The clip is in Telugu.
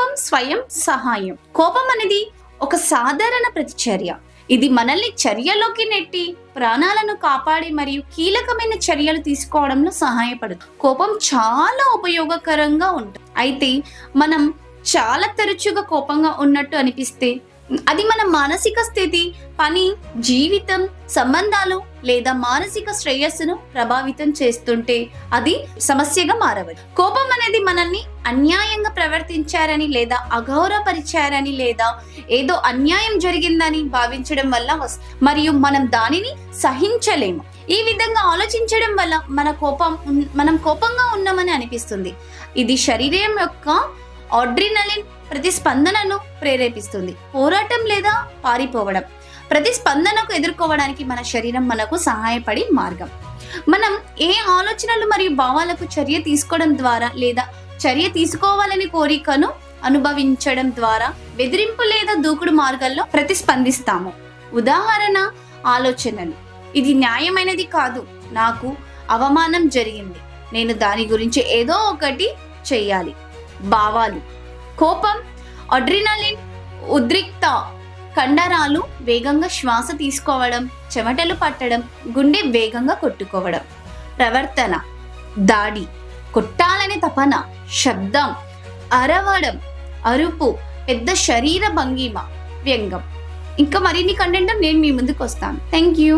కోపం స్వయం సహాయం. కోపం అనేది ఒక సాధారణ ప్రతిచర్య. ఇది మనల్ని చర్యలోకి నెట్టి ప్రాణాలను కాపాడి మరియు కీలకమైన చర్యలు తీసుకోవడంలో సహాయపడుతుంది. కోపం చాలా ఉపయోగకరంగా ఉంటుంది. అయితే మనం చాలా తరచుగా కోపంగా ఉన్నట్టు అనిపిస్తే అది మన మానసిక స్థితి, పని, జీవితం, సంబంధాలు లేదా మానసిక శ్రేయస్సును ప్రభావితం చేస్తుంటే అది సమస్యగా మారవచ్చు. కోపం అనేది మనల్ని అన్యాయంగా ప్రవర్తించారని లేదా అగౌరవపరిచారని లేదా ఏదో అన్యాయం జరిగిందని భావించడం వల్ల వస్తుంది మరియు మనం దానిని సహించలేము. ఈ విధంగా ఆలోచించడం వల్ల మనం కోపంగా ఉన్నామని అనిపిస్తుంది. ఇది శరీరం యొక్క అడ్రినలిన్ ప్రతిస్పందనను ప్రేరేపిస్తుంది. పోరాటం లేదా పారిపోవడం ప్రతిస్పందనకు ఎదుర్కోవడానికి మన శరీరం మనకు సహాయపడే మార్గం. మనం ఏ ఆలోచనలు మరియు భావాలకు చర్య తీసుకోవడం ద్వారా లేదా చర్య తీసుకోవాలని కోరికను అనుభవించడం ద్వారా బెదిరింపు లేదా దూకుడు మార్గాల్లో ప్రతిస్పందిస్తాము. ఉదాహరణ, ఆలోచనలు: ఇది న్యాయమైనది కాదు, నాకు అవమానం జరిగింది, నేను దాని గురించి ఏదో ఒకటి చెయ్యాలి. భావాలు: కోపం, అడ్రినలిన్, ఉద్రిక్త, కండరాలు వేగంగా శ్వాస తీసుకోవడం, చెమటలు పట్టడం, గుండె వేగంగా కొట్టుకోవడం. ప్రవర్తన: దాడి, కొట్టాలనే తపన, శబ్దం, అరవడం, అరుపు, పెద్ద శరీర భంగిమ, వ్యంగ్యం. ఇంకా మరిన్ని కంటెంట్ నేను మీ ముందుకు వస్తాను. Thank you.